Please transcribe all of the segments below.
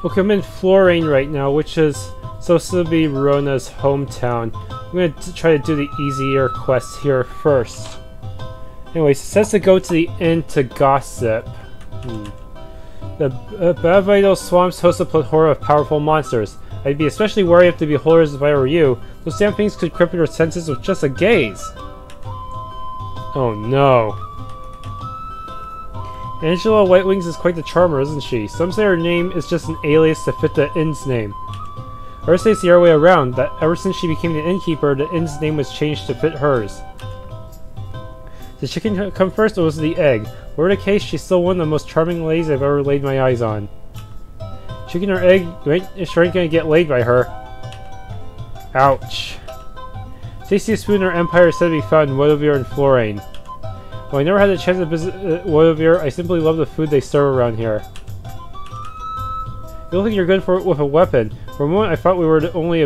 Okay, I'm in Floreigne right now, which is supposed to be Rona's hometown. I'm gonna try to do the easier quest here first. Anyways, it says to go to the inn to gossip. The Bavito swamps host a plethora of powerful monsters. I'd be especially wary of the beholders if I were you. Those damn things could cripple your senses with just a gaze. Oh no. Angela Whitewings is quite the charmer, isn't she? Some say her name is just an alias to fit the inn's name. Others say it's the other way around, that ever since she became the innkeeper, the inn's name was changed to fit hers. Did the chicken come first, or was it the egg? Whatever the case, she's still one of the most charming ladies I've ever laid my eyes on. Chicken or egg, you sure ain't gonna get laid by her. Ouch. Tastiest food in our empire is said to be found in Wotovir and Floreigne. While I never had the chance to visit Wotovir, I simply love the food they serve around here. You don't think you're good for it with a weapon. For a moment I thought we were the only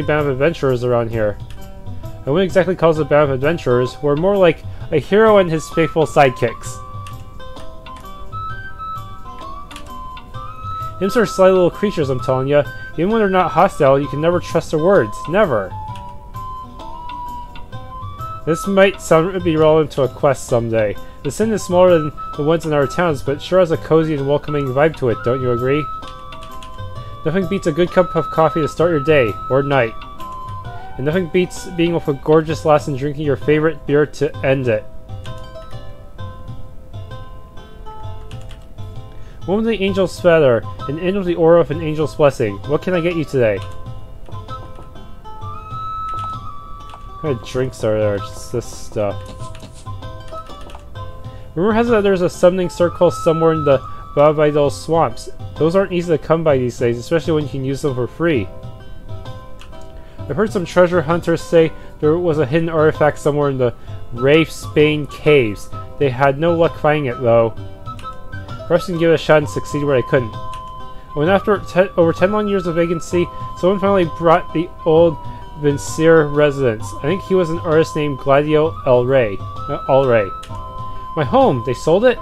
band of adventurers around here. I wouldn't exactly call us a band of adventurers, we're more like a hero and his faithful sidekicks. Imps are sly little creatures, I'm telling ya. Even when they're not hostile, you can never trust their words. Never. This might be relevant to a quest someday. The inn is smaller than the ones in our towns, but sure has a cozy and welcoming vibe to it, don't you agree? Nothing beats a good cup of coffee to start your day, or night. And nothing beats being with a gorgeous lass and drinking your favorite beer to end it. One with the angel's feather, an inn with the aura of an angel's blessing. What can I get you today? What kind of drinks are there? Just this stuff. Rumor has it that there's a summoning circle somewhere in the Bavito swamps. Those aren't easy to come by these days, especially when you can use them for free. I've heard some treasure hunters say there was a hidden artifact somewhere in the Rafe-Spain caves. They had no luck finding it, though. Perhaps you can give it a shot and succeed where I couldn't. When after over 10 long years of vacancy, someone finally brought the old Vincier residence. I think he was an artist named Gladio Alray. My home! They sold it?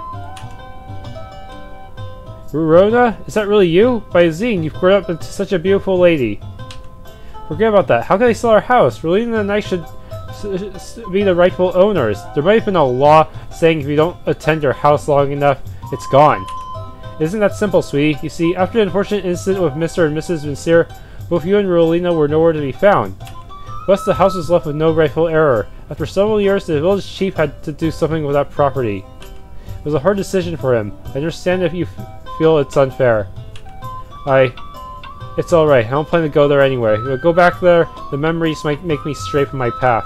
Rona? Is that really you? By Zine, you've grown up into such a beautiful lady. Forget about that. How can they sell our house? Rolina and I should be the rightful owners. There might have been a law saying if you don't attend your house long enough, it's gone. It isn't that simple, sweetie. You see, after the unfortunate incident with Mr. and Mrs. Vincier, both you and Rolina were nowhere to be found. Thus, the house was left with no rightful heir. After several years, the village chief had to do something with that property. It was a hard decision for him. I understand if you feel it's unfair. It's alright. I don't plan to go there anyway. If I go back there, the memories might make me stray from my path.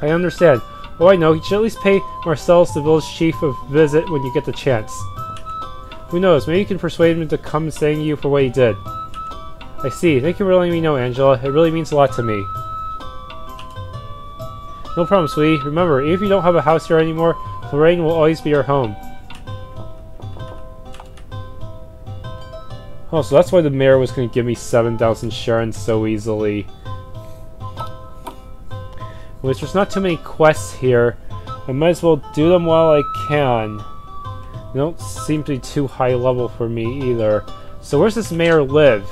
I understand. Oh, I know. You should at least pay Marcellus, the village chief, a visit when you get the chance. Who knows? Maybe you can persuade him to come and thank you for what he did. I see. Thank you for letting me know, Angela. It really means a lot to me. No problem, sweetie. Remember, even if you don't have a house here anymore, Floreigne will always be your home. Oh, so that's why the mayor was going to give me 7,000 Sharons so easily. Which there's not too many quests here. I might as well do them while I can. They don't seem to be too high level for me either. So where's this mayor live?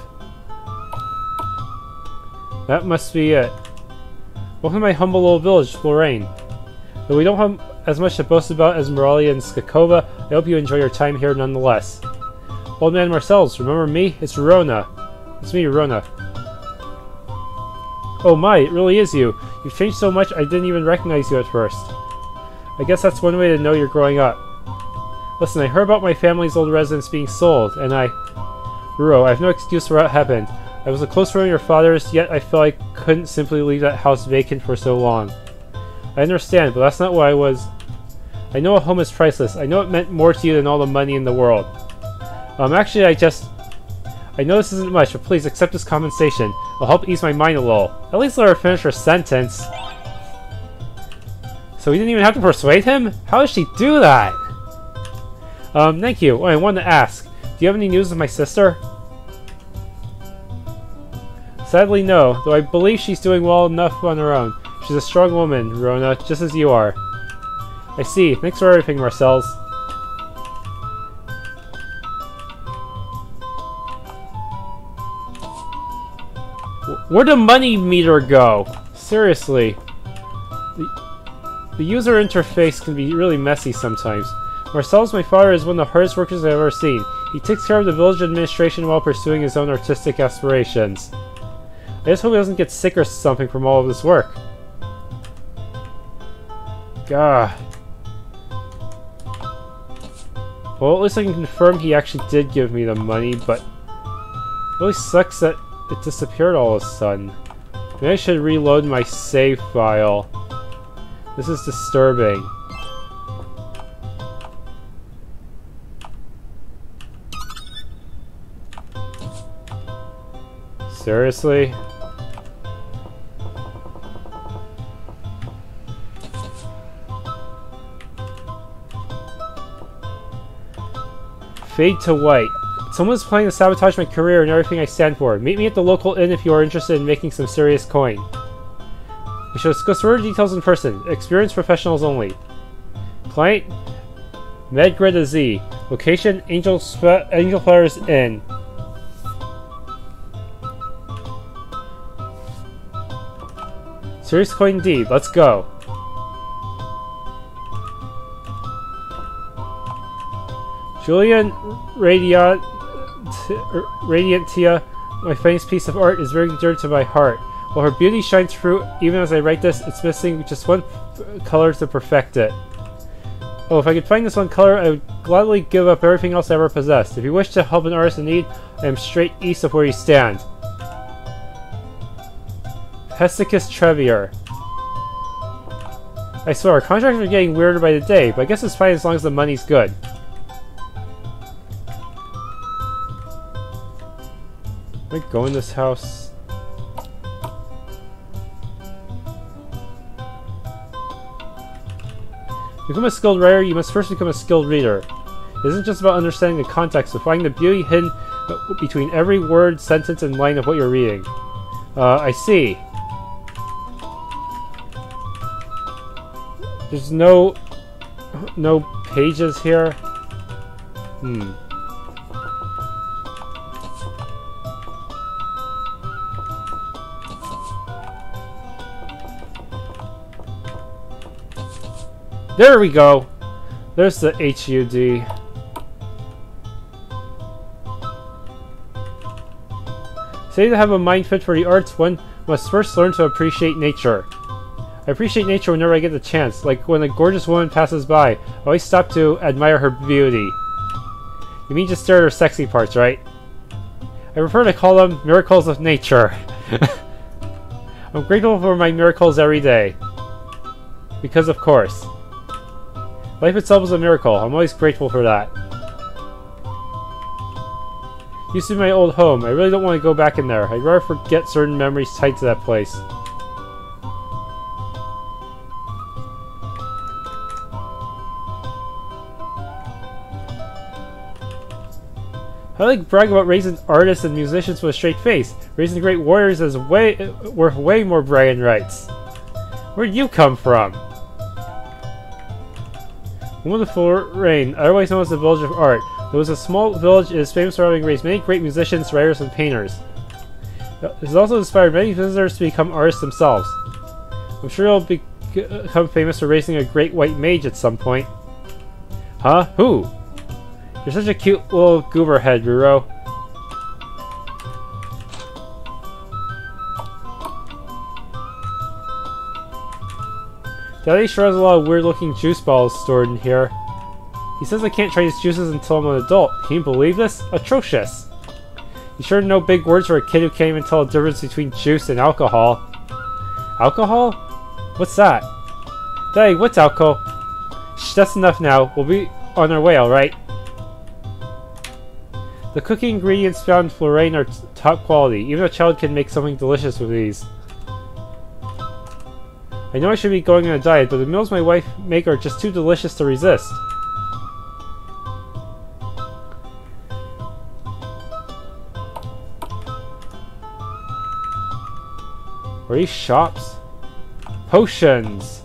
That must be it. Welcome to my humble little village, Floreigne. Though we don't have as much to boast about as Moralia and Skakova, I hope you enjoy your time here nonetheless. Old man Marcellus, remember me? It's Rona. It's me, Rona. Oh my, it really is you. You've changed so much I didn't even recognize you at first. I guess that's one way to know you're growing up. Listen, I heard about my family's old residence being sold, and Ruro, I have no excuse for what happened. I was a close friend of your father's, yet I felt I couldn't simply leave that house vacant for so long. I understand, but that's not what I was. I know a home is priceless. I know it meant more to you than all the money in the world. Actually, I know this isn't much, but please accept this compensation. It'll help ease my mind a little. At least let her finish her sentence. So we didn't even have to persuade him? How did she do that? Thank you. Oh, I wanted to ask. Do you have any news of my sister? Sadly, no, though I believe she's doing well enough on her own. She's a strong woman, Rona, just as you are. I see. Thanks for everything, Marcellus. Where'd the money meter go? Seriously. The user interface can be really messy sometimes. Marcel's my father is one of the hardest workers I've ever seen. He takes care of the village administration while pursuing his own artistic aspirations. I just hope he doesn't get sick or something from all of this work. Gah. Well, at least I can confirm he actually did give me the money, but it really sucks that it disappeared all of a sudden. Maybe I should reload my save file. This is disturbing. Seriously? Fade to white. Someone's planning to sabotage my career and everything I stand for. Meet me at the local inn if you are interested in making some serious coin. We shall discuss further details in person. Experienced professionals only. Client Medgreda Z. Location Angel Flowers Inn. Serious coin indeed. Let's go. Julian Radiantia, my finest piece of art, is very dear to my heart. While her beauty shines through, even as I write this, it's missing just one color to perfect it. Oh, if I could find this one color, I would gladly give up everything else I ever possessed. If you wish to help an artist in need, I am straight east of where you stand. Hesticus Trevier. I swear, our contracts are getting weirder by the day, but I guess it's fine as long as the money's good. Can I go in this house? To become a skilled writer, you must first become a skilled reader. It isn't just about understanding the context, but finding the beauty hidden between every word, sentence, and line of what you're reading. I see. There's no pages here. There we go! There's the HUD. Say to have a mind fit for the arts, one must first learn to appreciate nature. I appreciate nature whenever I get the chance, like when a gorgeous woman passes by. I always stop to admire her beauty. You mean just stare at her sexy parts, right? I prefer to call them miracles of nature. I'm grateful for my miracles every day. Because of course. Life itself is a miracle. I'm always grateful for that. Used to be my old home. I really don't want to go back in there. I'd rather forget certain memories tied to that place. I like brag about raising artists and musicians with a straight face. Raising great warriors is worth way more bragging rights. Where'd you come from? Woman of Floreigne, otherwise known as the Village of Art. It was a small village. It is famous for having raised many great musicians, writers, and painters. It has also inspired many visitors to become artists themselves. I'm sure you'll become famous for raising a great white mage at some point. Huh? Who? You're such a cute little goober head, Ruro. Daddy sure has a lot of weird looking juice bottles stored in here. He says I can't try his juices until I'm an adult. Can you believe this? Atrocious! You sure know big words for a kid who can't even tell the difference between juice and alcohol. Alcohol? What's that? Daddy, what's alcohol? Shh, that's enough now. We'll be on our way, alright? The cooking ingredients found in Floreigne are top quality. Even a child can make something delicious with these. I know I should be going on a diet, but the meals my wife make are just too delicious to resist. Are these shops? Potions!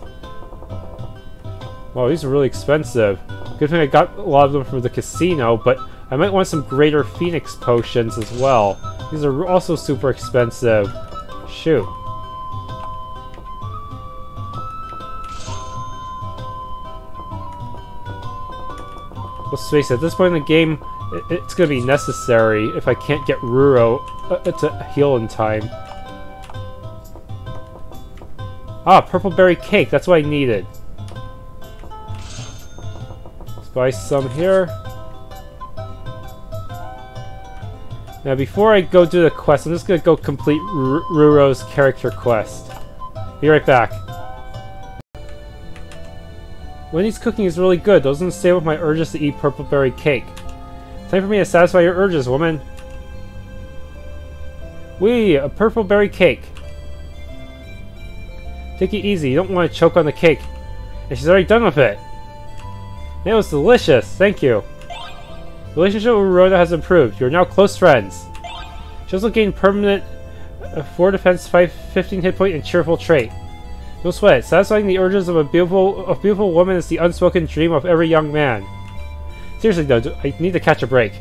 Wow, these are really expensive. Good thing I got a lot of them from the casino, but I might want some Greater Phoenix potions as well. These are also super expensive. Shoot. Let's face it, at this point in the game, it's gonna be necessary if I can't get Ruro to heal in time. Ah, purple berry cake, that's what I needed. Let's buy some here. Now before I go do the quest, I'm just gonna go complete Ruro's character quest. Be right back. Wendy's cooking is really good. Doesn't stay with my urges to eat purple berry cake. Time for me to satisfy your urges, woman. Whee! A purple berry cake. Take it easy. You don't want to choke on the cake. And she's already done with it. It was delicious. Thank you. The relationship with Rhoda has improved. You are now close friends. She also gained permanent 4 defense, 15 hit point, and cheerful trait. Don't sweat it. Satisfying the urges of a beautiful woman is the unspoken dream of every young man. Seriously though, I need to catch a break.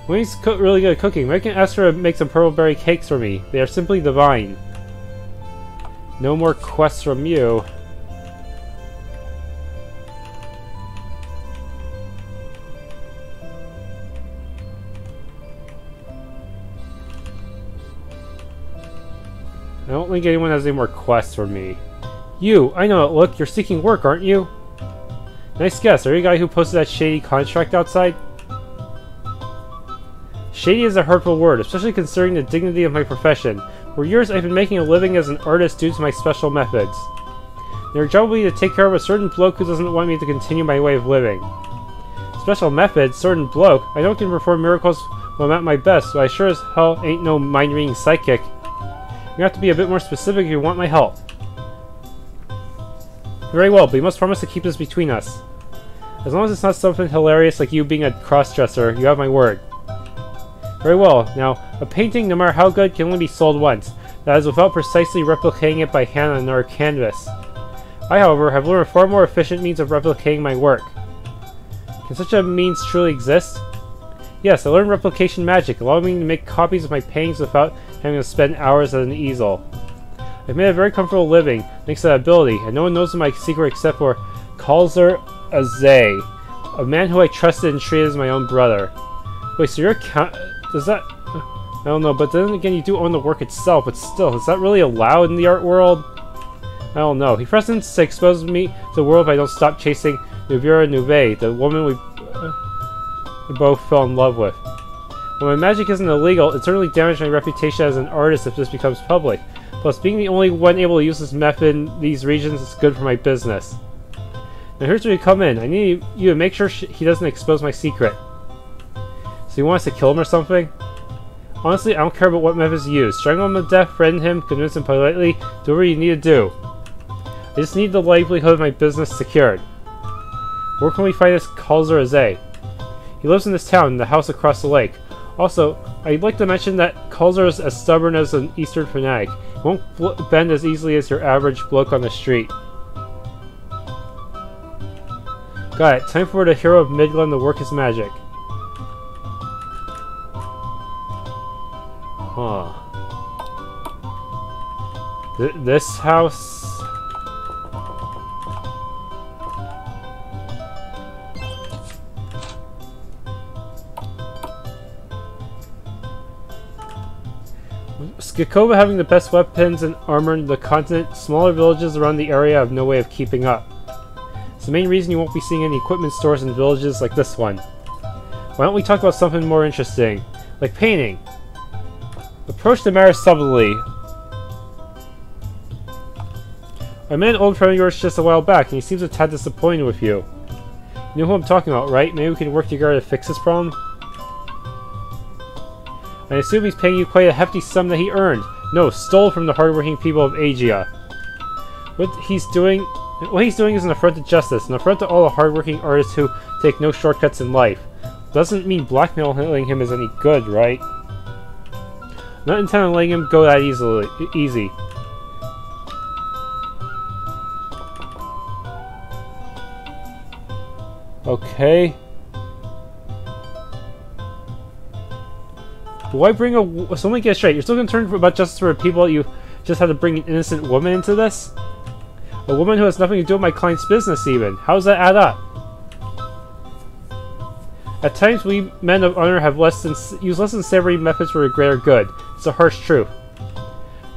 Wendy's really good at cooking. I can ask her to make some purple berry cakes for me. They are simply divine. No more quests from you. I don't think anyone has any more quests for me. You! I know it. Look, you're seeking work, aren't you? Nice guess. Are you the guy who posted that shady contract outside? Shady is a hurtful word, especially considering the dignity of my profession. For years, I've been making a living as an artist due to my special methods. Their job will be to take care of a certain bloke who doesn't want me to continue my way of living. Special methods? Certain bloke? I know I can perform miracles when I'm at my best, but I sure as hell ain't no mind-reading psychic. You have to be a bit more specific if you want my help. Very well, but you must promise to keep this between us. As long as it's not something hilarious like you being a cross-dresser, you have my word. Very well. Now, a painting, no matter how good, can only be sold once. That is without precisely replicating it by hand on another canvas. I, however, have learned a far more efficient means of replicating my work. Can such a means truly exist? Yes, I learned replication magic, allowing me to make copies of my paintings without having to spend hours at an easel. I've made a very comfortable living, thanks to that ability, and no one knows of my secret except for Klauser Aegea, a man who I trusted and treated as my own brother. Wait, so you're does that... I don't know, but then again you do own the work itself, but still, is that really allowed in the art world? I don't know. He threatens to expose me to the world if I don't stop chasing Nuvera Nuve, the woman we both fell in love with. When my magic isn't illegal, it certainly damaged my reputation as an artist if this becomes public. Plus, being the only one able to use this method in these regions is good for my business. Now here's where you come in. I need you to make sure he doesn't expose my secret. So you want us to kill him or something? Honestly, I don't care about what methods you use. Strangle him to death, threaten him, convince him politely, do whatever you need to do. I just need the livelihood of my business secured. Where can we find this Klauser Aegea? He lives in this town, in the house across the lake. Also, I'd like to mention that Klauser is as stubborn as an Eastern fanatic. He won't bend as easily as your average bloke on the street. Got it. Time for the hero of Midland to work his magic. Huh. This house... Skikova having the best weapons and armor in the continent, smaller villages around the area have no way of keeping up. It's the main reason you won't be seeing any equipment stores in villages like this one. Why don't we talk about something more interesting, like painting? Approach the matter subtly. I met an old friend of yours just a while back, and he seems a tad disappointed with you. You know who I'm talking about, right? Maybe we can work together to fix this problem? I assume he's paying you quite a hefty sum that he earned. No, stole from the hardworking people of Aegea. What he's doing is an affront to justice, an affront to all the hardworking artists who take no shortcuts in life. Doesn't mean blackmailing him is any good, right? Not intending on letting him go that easy. Why bring a... So let me get it straight. You're still concerned about justice for people, you just had to bring an innocent woman into this? A woman who has nothing to do with my client's business, even. How does that add up? At times, we men of honor have used less than savory methods for the greater good. It's a harsh truth.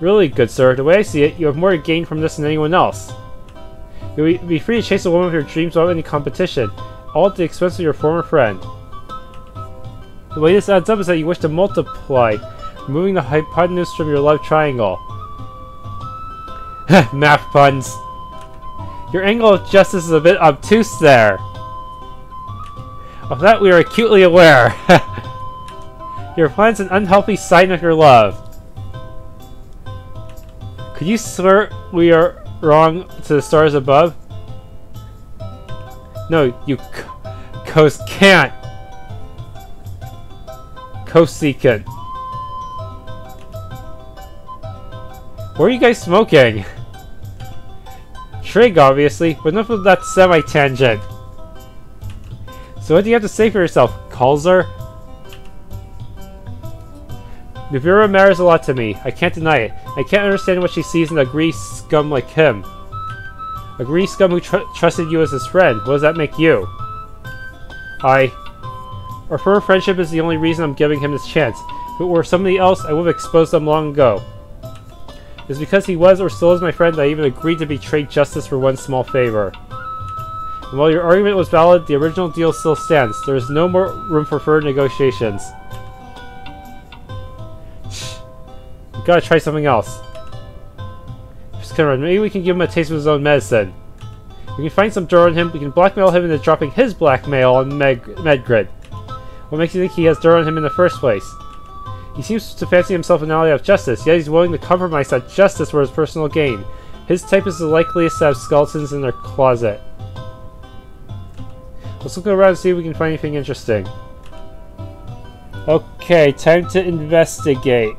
Really, good sir, the way I see it, you have more to gain from this than anyone else. You'll be free to chase a woman of your dreams without any competition, all at the expense of your former friend. The way this adds up is that you wish to multiply, removing the hypotenuse from your love triangle. Math puns. Your angle of justice is a bit obtuse there. Of that we are acutely aware. Your plan's an unhealthy sign of your love. Could you swear we are wrong to the stars above? No, you coast can't. Cosecant. What are you guys smoking? Trig, obviously, but enough of that semi-tangent. So what do you have to say for yourself, Klauser? Nuvira matters a lot to me. I can't deny it. I can't understand what she sees in a greedy scum like him. A greedy scum who trusted you as his friend. What does that make you? Our firm friendship is the only reason I'm giving him this chance. If it were somebody else, I would have exposed them long ago. It's because he was or still is my friend that I even agreed to betray justice for one small favor. And while your argument was valid, the original deal still stands. There is no more room for further negotiations. We've got to try something else. Just Kenrad, maybe we can give him a taste of his own medicine. We can find some dirt on him, we can blackmail him into dropping his blackmail on Medgrid. What makes you think he has dirt on him in the first place? He seems to fancy himself an ally of justice, yet he's willing to compromise that justice for his personal gain. His type is the likeliest to have skeletons in their closet. Let's look around and see if we can find anything interesting. Okay, time to investigate.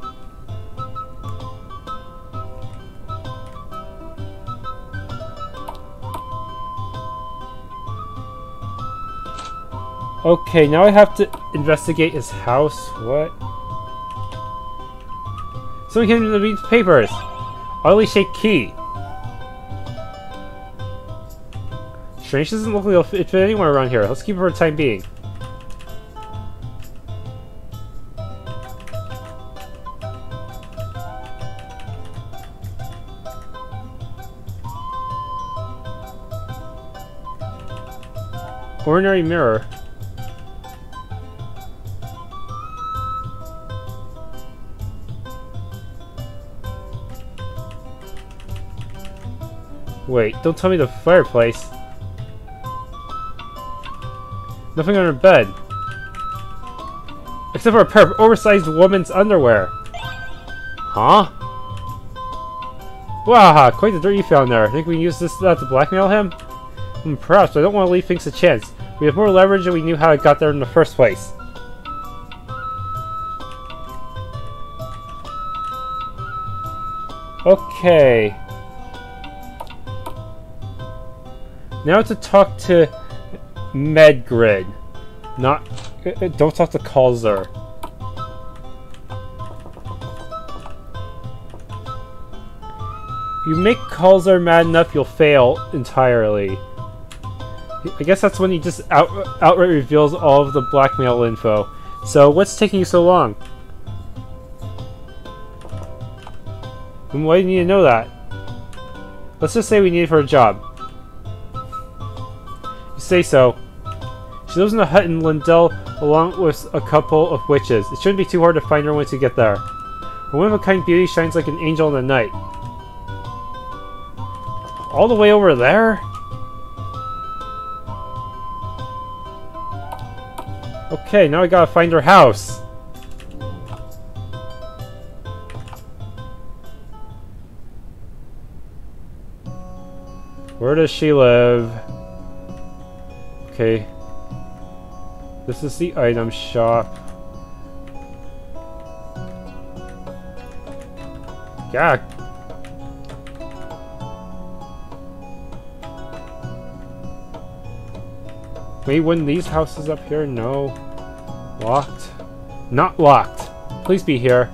Okay, now I have to investigate his house. What? Someone came to read the papers. Oddly shaped key. Strange, doesn't look like it'll fit anywhere around here. Let's keep it for the time being. Ordinary mirror. Wait, don't tell me the fireplace. Nothing on her bed. Except for a pair of oversized woman's underwear. Huh? Wow, quite the dirt you found there. Think we can use that to blackmail him? Perhaps, but I don't want to leave things to chance. We have more leverage than we knew how it got there in the first place. Okay. Now to talk to Medgrid. Not... don't talk to Klauser. You make Klauser mad enough, you'll fail entirely. I guess that's when he just outright reveals all of the blackmail info. So, what's taking you so long? And why do you need to know that? Let's just say we need it for a job. You say so. She lives in a hut in Lindell along with a couple of witches. It shouldn't be too hard to find her once you get there. Her one-of-a-kind beauty shines like an angel in the night. All the way over there? Okay, now I gotta find her house. Where does she live? Okay. This is the item shop. Yeah. Wait, when these houses up here? No. Locked? Not locked. Please be here.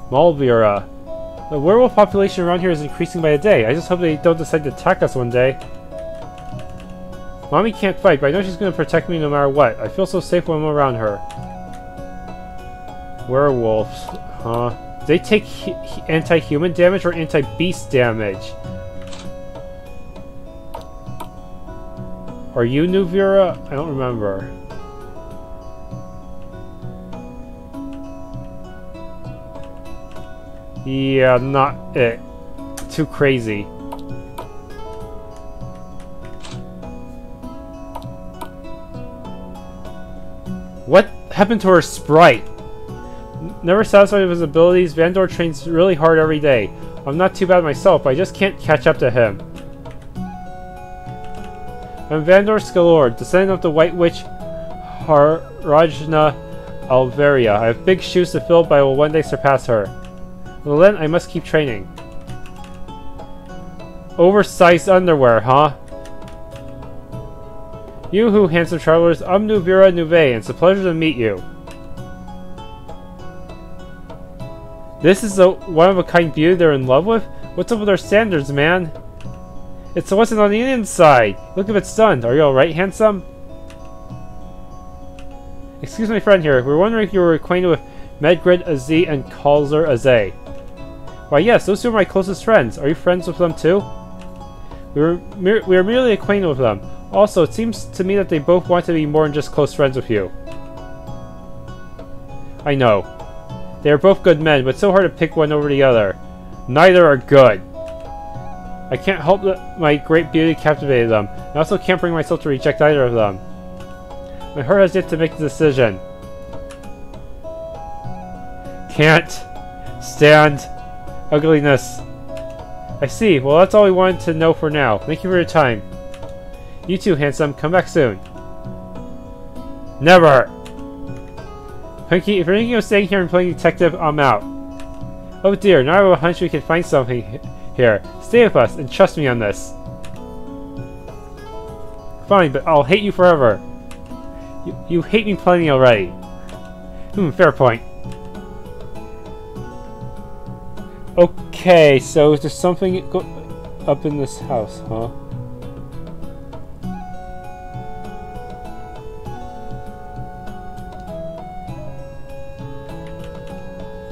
Malvira. The werewolf population around here is increasing by the day. I just hope they don't decide to attack us one day. Mommy can't fight, but I know she's going to protect me no matter what. I feel so safe when I'm around her. Werewolves, huh? Do they take anti-human damage or anti-beast damage? Are you Nuvira? I don't remember. Yeah, not it. Too crazy. What happened to her sprite? Never satisfied with his abilities, Vandor trains really hard every day. I'm not too bad myself, but I just can't catch up to him. I'm Vandor Scalord, descendant of the White Witch Harajna Alveria. I have big shoes to fill, but I will one day surpass her. Well then, I must keep training. Oversized underwear, huh? Yoo-hoo, handsome travelers. I'm Nuvira Nuve, and it's a pleasure to meet you. This is the one-of-a-kind beauty they're in love with? What's up with our standards, man? It's what's on the inside. Look a bit stunned. Are you alright, handsome? Excuse my friend here. We're wondering if you were acquainted with Medgrid Aegea and Caradithia. Why yes, those two are my closest friends. Are you friends with them too? We are merely acquainted with them. Also, it seems to me that they both want to be more than just close friends with you. I know. They are both good men, but it's so hard to pick one over the other. Neither are good. I can't help that my great beauty captivated them. I also can't bring myself to reject either of them. My heart has yet to make the decision. Can't stand ugliness. I see. Well, that's all we wanted to know for now. Thank you for your time. You too, handsome. Come back soon. Never! Pinky, if you're thinking of staying here and playing detective, I'm out. Oh dear, now I have a hunch we can find something here. Stay with us, and trust me on this. Fine, but I'll hate you forever. You hate me plenty already. Fair point. Okay, so there's something up in this house, huh?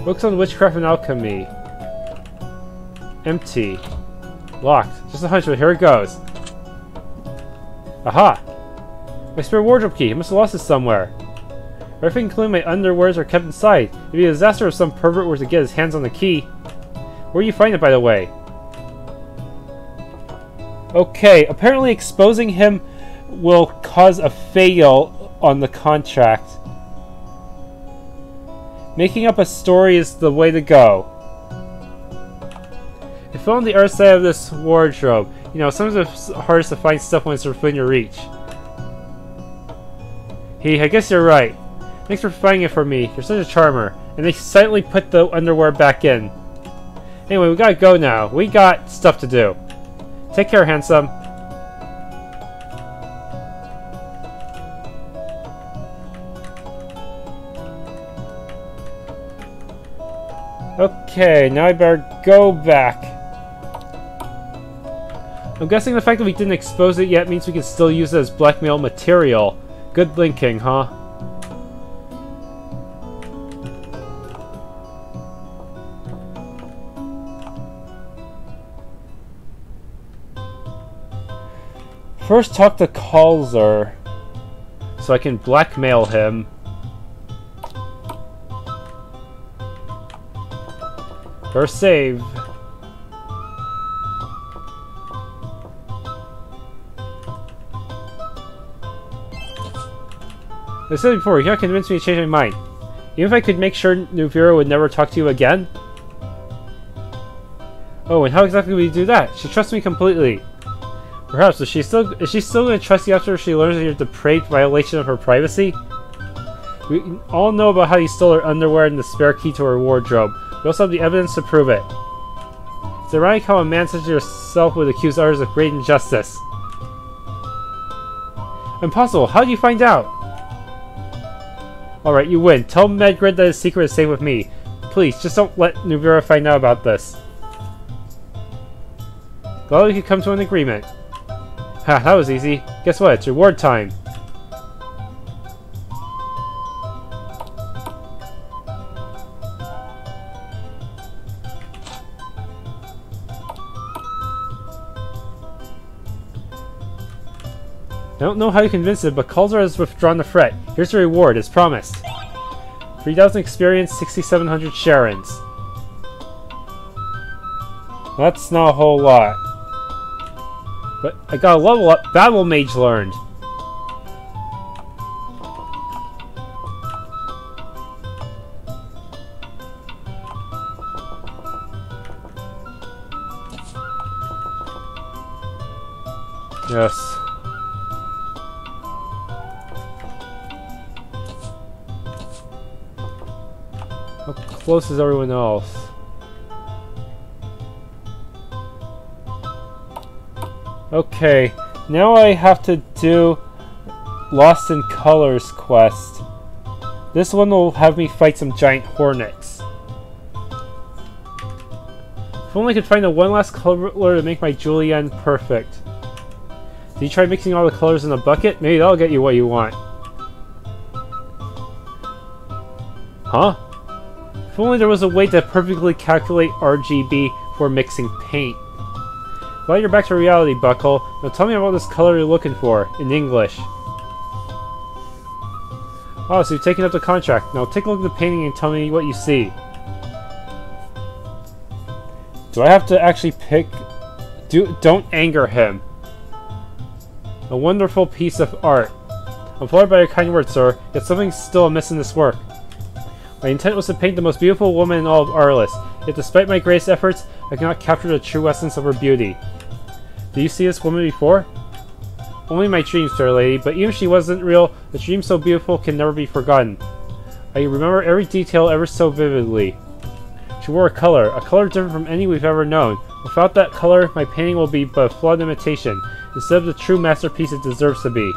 Books on witchcraft and alchemy. Empty. Locked. Just a hunch, but here it goes. Aha! My spare wardrobe key. I must have lost it somewhere. Everything including my underwears are kept inside. It'd be a disaster if some pervert were to get his hands on the key. Where do you find it, by the way? Okay, apparently exposing him will cause a fail on the contract. Making up a story is the way to go. I found the other side of this wardrobe. You know, sometimes it's hardest to find stuff when it's within your reach. Hey, I guess you're right. Thanks for finding it for me. You're such a charmer. And they silently put the underwear back in. Anyway, we gotta go now. We got stuff to do. Take care, handsome. Okay, now I better go back. I'm guessing the fact that we didn't expose it yet means we can still use it as blackmail material. Good thinking, huh? First talk to Klauser so I can blackmail him. First save. I said before, you can't convince me to change my mind. Even if I could make sure Nuvira would never talk to you again? Oh, and how exactly would you do that? She trusts me completely. Perhaps, is she still going to trust you after she learns of your depraved violation of her privacy? We all know about how you stole her underwear and the spare key to her wardrobe. We also have the evidence to prove it. It's ironic how a man such as yourself would accuse others of great injustice. Impossible! How did you find out? Alright, you win. Tell Medgrid that his secret is safe with me. Please, just don't let Nuvera find out about this. Glad we could come to an agreement. Ha, that was easy. Guess what? It's reward time. I don't know how you convinced it, but Klauser has withdrawn the threat. Here's the reward, as promised. 3,000 experience, 6,700 Sharons. That's not a whole lot. But I got a level up. Battle Mage learned. Yes. How close is everyone else? Okay, now I have to do Lost in Colors quest. This one will have me fight some giant hornets. If only I could find the one last color to make my julienne perfect. Did you try mixing all the colors in a bucket? Maybe that'll get you what you want. Huh? If only there was a way to perfectly calculate RGB for mixing paint. Glad you're back to reality, Buckle. Now tell me about this color you're looking for, in English. Oh, so you've taken up the contract. Now take a look at the painting and tell me what you see. Do I have to actually pick... Don't anger him. A wonderful piece of art. I'm flattered by your kind words, sir, yet something's still amiss in this work. My intent was to paint the most beautiful woman in all of Arliss, yet despite my greatest efforts, I cannot capture the true essence of her beauty. Did you see this woman before? Only in my dreams, fair lady, but even if she wasn't real, the dream so beautiful can never be forgotten. I remember every detail ever so vividly. She wore a color different from any we've ever known. Without that color, my painting will be but a flawed imitation, instead of the true masterpiece it deserves to be.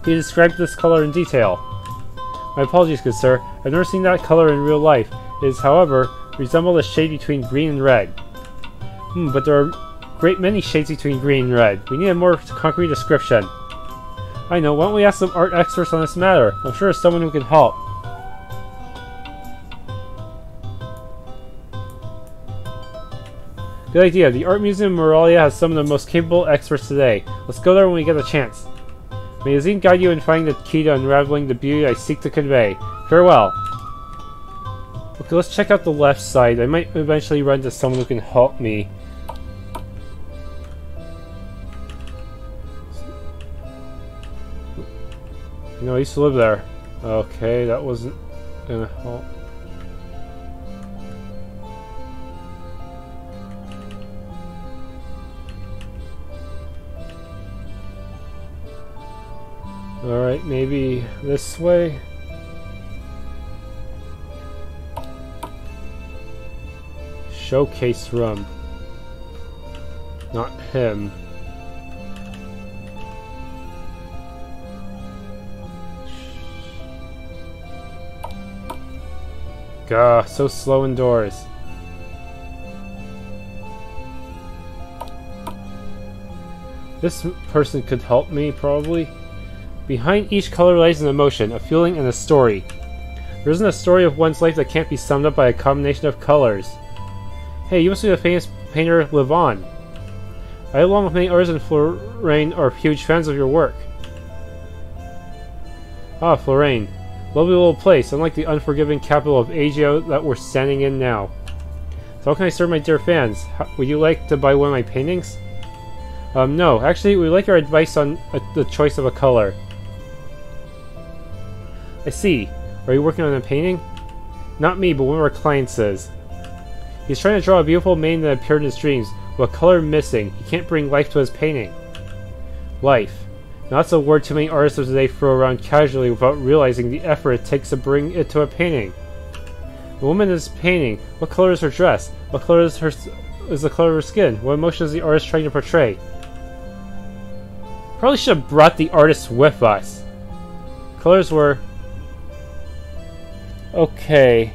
Can you describe this color in detail? My apologies, good sir. I've never seen that color in real life. It is, however, resemble a shade between green and red. But there are a great many shades between green and red. We need a more concrete description. I know, why don't we ask some art experts on this matter? I'm sure there's someone who can help. Good idea. The Art Museum in Eredia has some of the most capable experts today. Let's go there when we get a chance. May Azine guide you in finding the key to unraveling the beauty I seek to convey. Farewell. Okay, let's check out the left side. I might eventually run into someone who can help me. You know, I used to live there. Okay, that wasn't gonna help. Alright, maybe this way? Showcase room. Not him. Gah, so slow indoors. This person could help me, probably. Behind each color lies an emotion, a feeling, and a story. There isn't a story of one's life that can't be summed up by a combination of colors. Hey, you must be the famous painter Levon. I, along with many others in Floreigne, are huge fans of your work. Ah, Floreigne. Lovely little place, unlike the unforgiving capital of Aegea that we're standing in now. So how can I serve my dear fans? Would you like to buy one of my paintings? No. Actually, we'd like your advice on the choice of a color. I see. Are you working on a painting? Not me, but one of our clients is. He's trying to draw a beautiful maiden that appeared in his dreams, with a color missing. He can't bring life to his painting. Life. Now that's a word too many artists of today throw around casually without realizing the effort it takes to bring it to a painting. The woman is painting. What color is her dress? What color is the color of her skin? What emotion is the artist trying to portray? Probably should have brought the artist with us. Colors were Okay.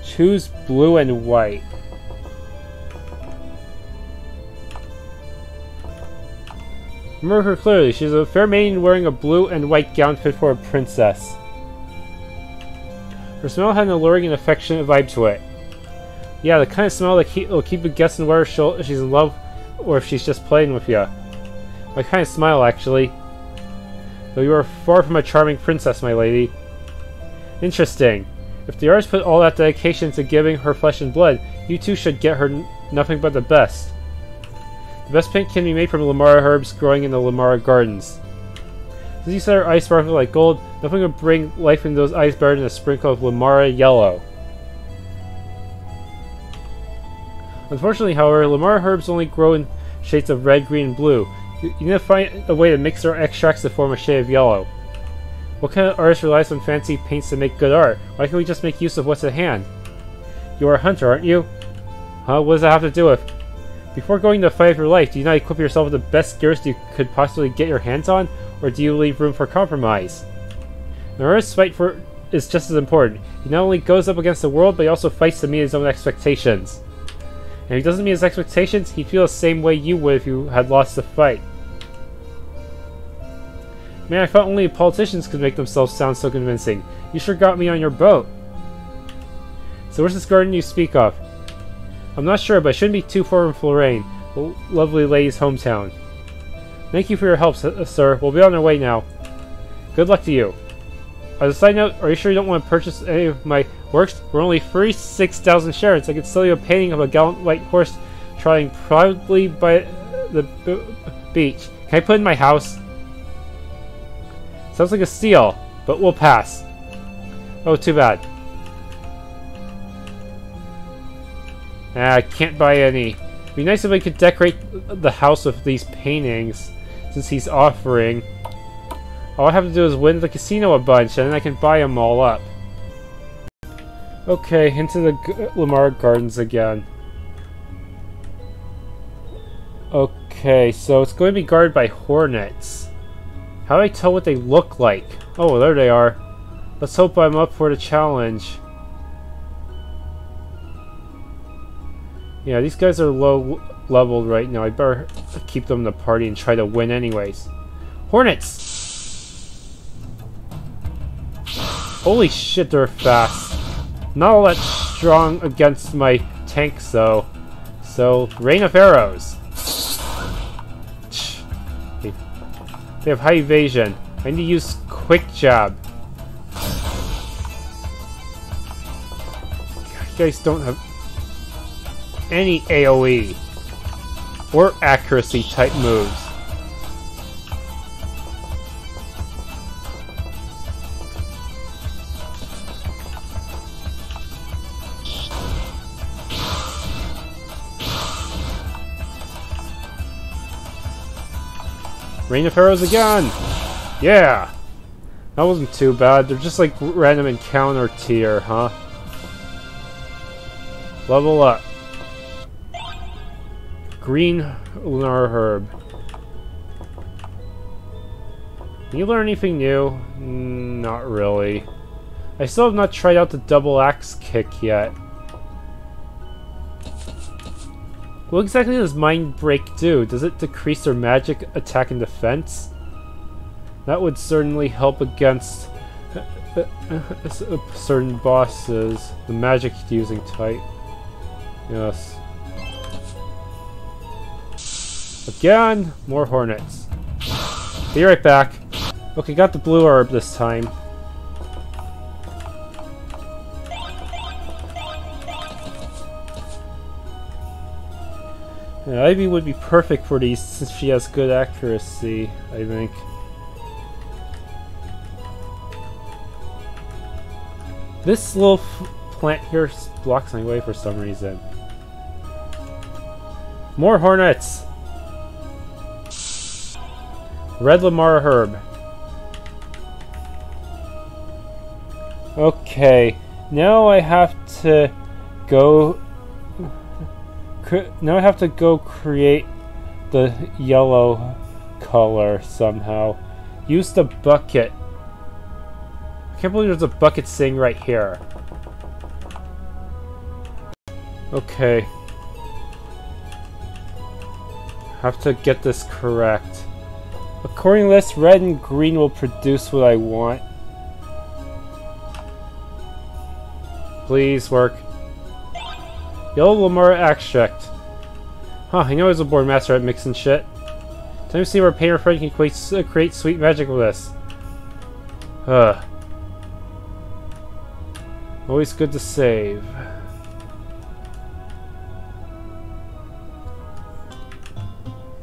Choose blue and white. Remember her clearly. She's a fair maiden wearing a blue and white gown fit for a princess. Her smell had an alluring and affectionate vibe to it. Yeah, the kind of smell that will keep you guessing whether she's in love or if she's just playing with you. My kind of smile, actually. Though you are far from a charming princess, my lady. Interesting. If the artist put all that dedication into giving her flesh and blood, you too should get her nothing but the best. The best paint can be made from Lamara herbs growing in the Lamara gardens. Since you said her eyes sparkle like gold, nothing would bring life into those eyes better than a sprinkle of Lamara yellow. Unfortunately, however, Lamara herbs only grow in shades of red, green, and blue. You need to find a way to mix their extracts to form a shade of yellow. What kind of artist relies on fancy paints to make good art? Why can't we just make use of what's at hand? You are a hunter, aren't you? Huh? What does that have to do with? Before going to the fight of your life, do you not equip yourself with the best gears you could possibly get your hands on? Or do you leave room for compromise? An artist's fight is just as important. He not only goes up against the world, but he also fights to meet his own expectations. And if he doesn't meet his expectations, he'd feel the same way you would if you had lost the fight. Man, I thought only politicians could make themselves sound so convincing. You sure got me on your boat. So where's this garden you speak of? I'm not sure, but it shouldn't be too far from Floreigne, the lovely lady's hometown. Thank you for your help, sir. We'll be on our way now. Good luck to you. As a side note, are you sure you don't want to purchase any of my works? For only 36,000 shards, I could sell you a painting of a gallant white horse trotting proudly by the beach. Can I put it in my house? Sounds like a steal, but we'll pass. Oh, too bad. I can't buy any. It'd be nice if we could decorate the house with these paintings, since he's offering. All I have to do is win the casino a bunch, and then I can buy them all up. Okay, into the Lamar Gardens again. Okay, so it's going to be guarded by hornets. How do I tell what they look like? Oh, there they are. Let's hope I'm up for the challenge. Yeah, these guys are low leveled right now. I better keep them in the party and try to win anyways. Hornets! Holy shit, they're fast. Not all that strong against my tanks though. So, rain of arrows. They have high evasion. I need to use quick jab. You guys don't have any AoE or accuracy type moves. Rain of arrows again! Yeah! That wasn't too bad. They're just like random encounter tier, huh? Level up. Green lunar herb. Can you learn anything new? Not really. I still have not tried out the double axe kick yet. What exactly does Mind Break do? Does it decrease their magic attack and defense? That would certainly help against certain bosses. The magic using type. Yes. Again! More hornets. Be right back. Okay, got the blue herb this time. Yeah, Ivy would be perfect for these since she has good accuracy, I think. This little plant here blocks my way for some reason. More hornets! Red Lamara herb. Okay, now I have to go... Now I have to go create the yellow color somehow. Use the bucket. Can't believe there's a bucket sitting right here. Okay. Have to get this correct. According to this, red and green will produce what I want. Please work. Yellow Lamar extract. Huh, I know he's a board master at mixing shit. Time to see where painter friend can create sweet magic with this. Ugh. Always good to save.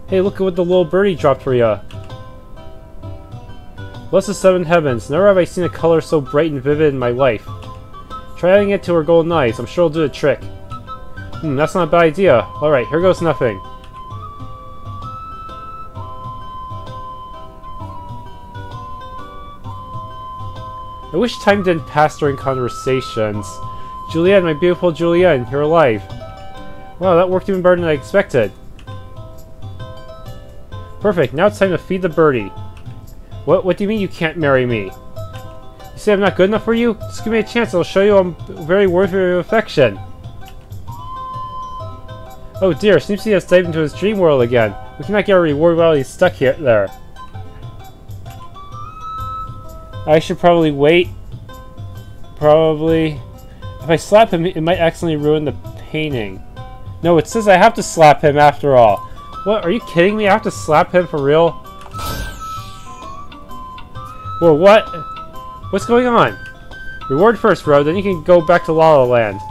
Hey, look at what the little birdie dropped for ya. Bless the seven heavens. Never have I seen a color so bright and vivid in my life. Try adding it to her golden eyes. I'm sure it'll do the trick. That's not a bad idea. Alright, here goes nothing. I wish time didn't pass during conversations. Julienne, my beautiful Julienne, you're alive. Wow, that worked even better than I expected. Perfect, now it's time to feed the birdie. What do you mean you can't marry me? You say I'm not good enough for you? Just give me a chance, I'll show you I'm very worthy of your affection. Oh dear, seems he has dived into his dream world again. We cannot get a reward while he's stuck here there. I should probably wait. Probably. If I slap him, it might accidentally ruin the painting. No, it says I have to slap him after all. What? Are you kidding me? I have to slap him for real? Whoa, what? What's going on? Reward first, bro, then you can go back to La La Land.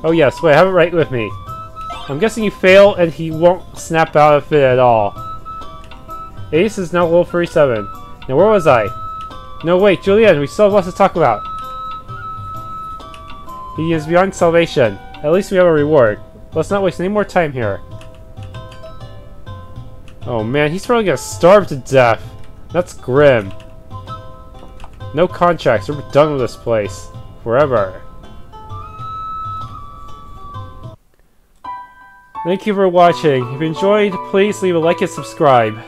Oh yes, wait, I have it right with me. I'm guessing you fail and he won't snap out of it at all. Ace is now level 37. Now where was I? No wait, Julienne, we still have lots to talk about. He is beyond salvation. At least we have a reward. Let's not waste any more time here. Oh man, he's probably gonna starve to death. That's grim. No contracts, we're done with this place. Forever. Thank you for watching. If you enjoyed, please leave a like and subscribe.